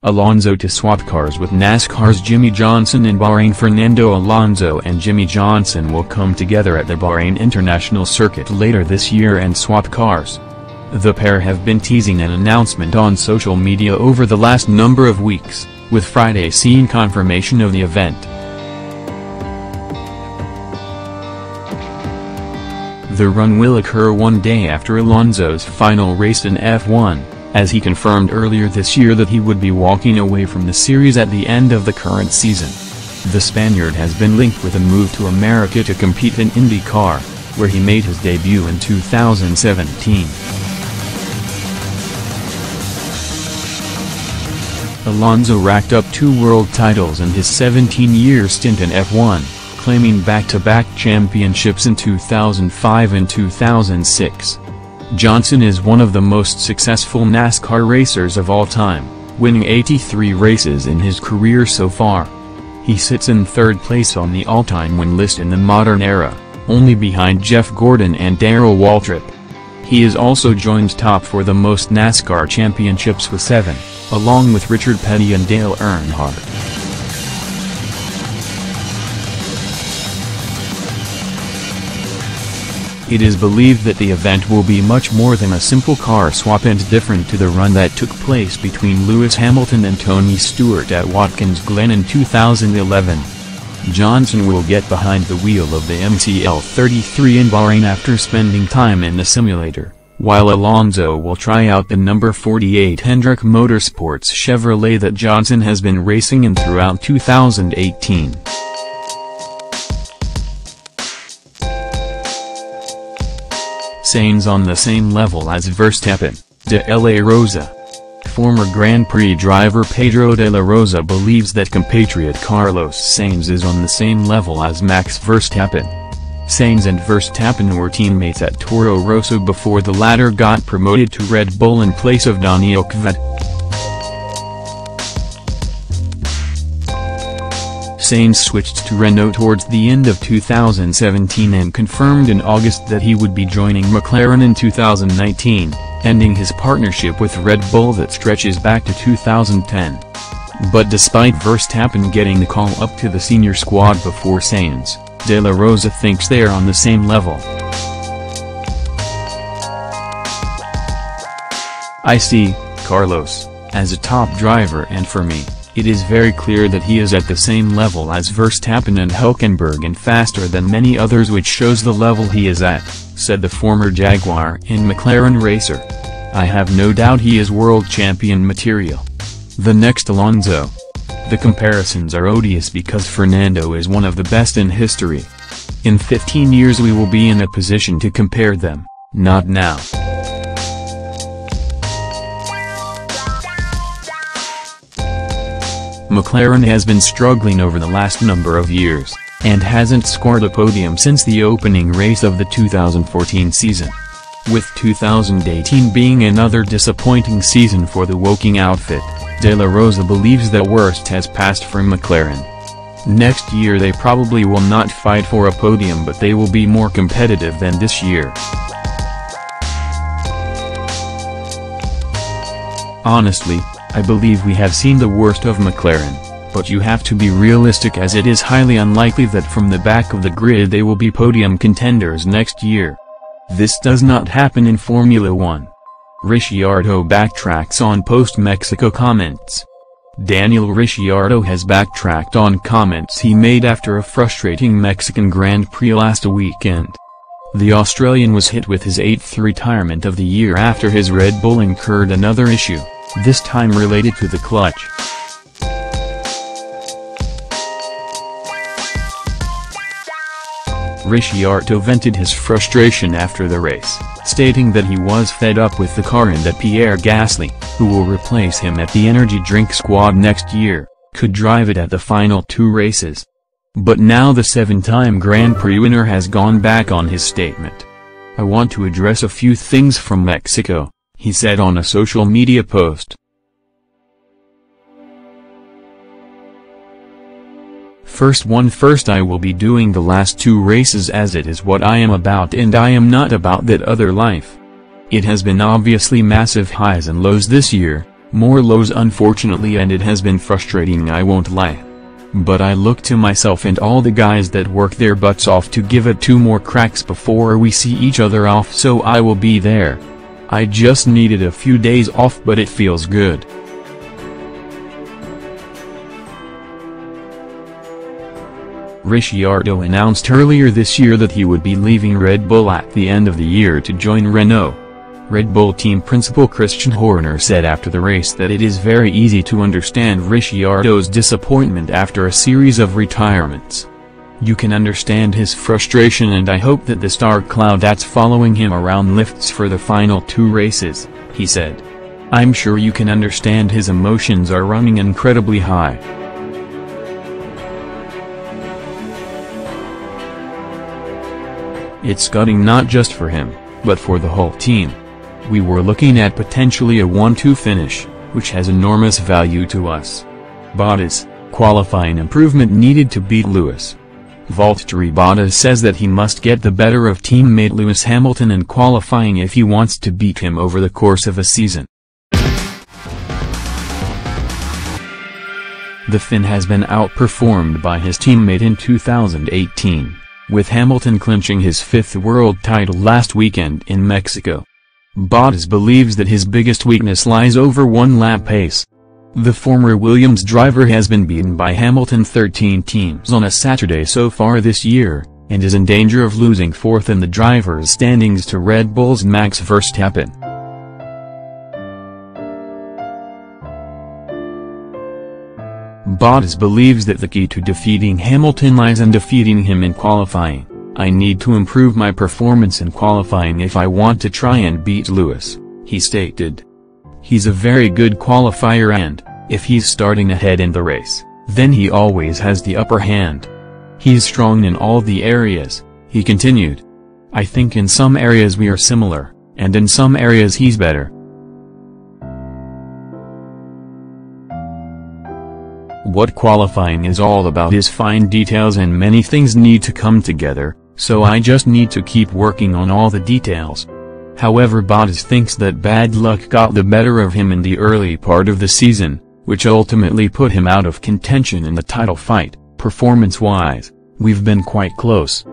Alonso to swap cars with NASCAR's Jimmie Johnson in Bahrain. Fernando Alonso and Jimmie Johnson will come together at the Bahrain International Circuit later this year and swap cars. The pair have been teasing an announcement on social media over the last number of weeks, with Friday seeing confirmation of the event. The run will occur one day after Alonso's final race in F1, as he confirmed earlier this year that he would be walking away from the series at the end of the current season. The Spaniard has been linked with a move to America to compete in IndyCar, where he made his debut in 2017. Alonso racked up 2 world titles in his 17-year stint in F1, claiming back-to-back championships in 2005 and 2006. Johnson is one of the most successful NASCAR racers of all time, winning 83 races in his career so far. He sits in 3rd place on the all-time win list in the modern era, only behind Jeff Gordon and Darrell Waltrip. He is also joined top for the most NASCAR championships with 7, along with Richard Petty and Dale Earnhardt. It is believed that the event will be much more than a simple car swap and different to the run that took place between Lewis Hamilton and Tony Stewart at Watkins Glen in 2011. Johnson will get behind the wheel of the MCL33 in Bahrain after spending time in the simulator, while Alonso will try out the number 48 Hendrick Motorsports Chevrolet that Johnson has been racing in throughout 2018. Sainz on the same level as Verstappen, De La Rosa. Former Grand Prix driver Pedro de la Rosa believes that compatriot Carlos Sainz is on the same level as Max Verstappen. Sainz and Verstappen were teammates at Toro Rosso before the latter got promoted to Red Bull in place of Daniel Kvyat. Sainz switched to Renault towards the end of 2017 and confirmed in August that he would be joining McLaren in 2019, ending his partnership with Red Bull that stretches back to 2010. But despite Verstappen getting the call up to the senior squad before Sainz, De La Rosa thinks they are on the same level. "I see Carlos as a top driver, and for me, it is very clear that he is at the same level as Verstappen and Hülkenberg and faster than many others, which shows the level he is at," said the former Jaguar and McLaren racer. "I have no doubt he is world champion material. The next Alonso." The comparisons are odious because Fernando is one of the best in history. In 15 years we will be in a position to compare them, not now. McLaren has been struggling over the last number of years, and hasn't scored a podium since the opening race of the 2014 season. With 2018 being another disappointing season for the Woking outfit, De La Rosa believes the worst has passed for McLaren. Next year they probably will not fight for a podium, but they will be more competitive than this year. "Honestly, I believe we have seen the worst of McLaren, but you have to be realistic, as it is highly unlikely that from the back of the grid they will be podium contenders next year. This does not happen in Formula One." Ricciardo backtracks on post-Mexico comments. Daniel Ricciardo has backtracked on comments he made after a frustrating Mexican Grand Prix last weekend. The Australian was hit with his 8th retirement of the year after his Red Bull incurred another issue, this time related to the clutch. Ricciardo vented his frustration after the race, stating that he was fed up with the car and that Pierre Gasly, who will replace him at the energy drink squad next year, could drive it at the final 2 races. But now the 7-time Grand Prix winner has gone back on his statement. "I want to address a few things from Mexico," he said on a social media post. First, I will be doing the last 2 races as it is what I am about, and I am not about that other life. It has been obviously massive highs and lows this year, More lows unfortunately, and it has been frustrating, I won't lie. But I look to myself and all the guys that work their butts off to give it 2 more cracks before we see each other off, so I will be there. I just needed a few days off, but it feels good. Ricciardo announced earlier this year that he would be leaving Red Bull at the end of the year to join Renault. Red Bull team principal Christian Horner said after the race that it is very easy to understand Ricciardo's disappointment after a series of retirements. You can understand his frustration, and I hope that the star cloud that's following him around lifts for the final 2 races, he said. I'm sure you can understand his emotions are running incredibly high. It's gutting not just for him, but for the whole team. We were looking at potentially a 1-2 finish, which has enormous value to us. Bottas, qualifying improvement needed to beat Lewis. Valtteri Bottas says that he must get the better of teammate Lewis Hamilton in qualifying if he wants to beat him over the course of a season. The Finn has been outperformed by his teammate in 2018, with Hamilton clinching his 5th world title last weekend in Mexico. Bottas believes that his biggest weakness lies over 1-lap pace. The former Williams driver has been beaten by Hamilton 13 times on a Saturday so far this year, and is in danger of losing 4th in the drivers' standings to Red Bull's Max Verstappen. Bottas believes that the key to defeating Hamilton lies in defeating him in qualifying. I need to improve my performance in qualifying if I want to try and beat Lewis, he stated. He's a very good qualifier, and, if he's starting ahead in the race, then he always has the upper hand. He's strong in all the areas, he continued. I think in some areas we are similar, and in some areas he's better. What qualifying is all about is fine details, and many things need to come together, so I just need to keep working on all the details. However, Bottas thinks that bad luck got the better of him in the early part of the season, which ultimately put him out of contention in the title fight. Performance-wise, we've been quite close.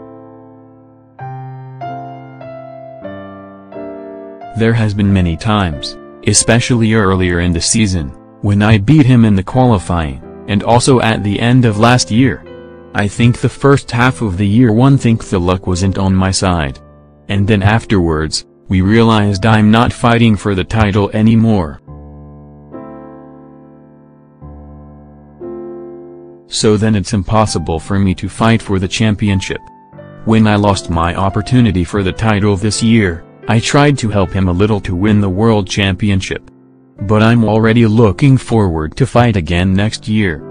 There has been many times, especially earlier in the season, when I beat him in the qualifying, and also at the end of last year. I think the first half of the year the luck wasn't on my side. And then afterwards, we realized I'm not fighting for the title anymore. So then it's impossible for me to fight for the championship. When I lost my opportunity for the title this year, I tried to help him a little to win the World Championship. But I'm already looking forward to fight again next year.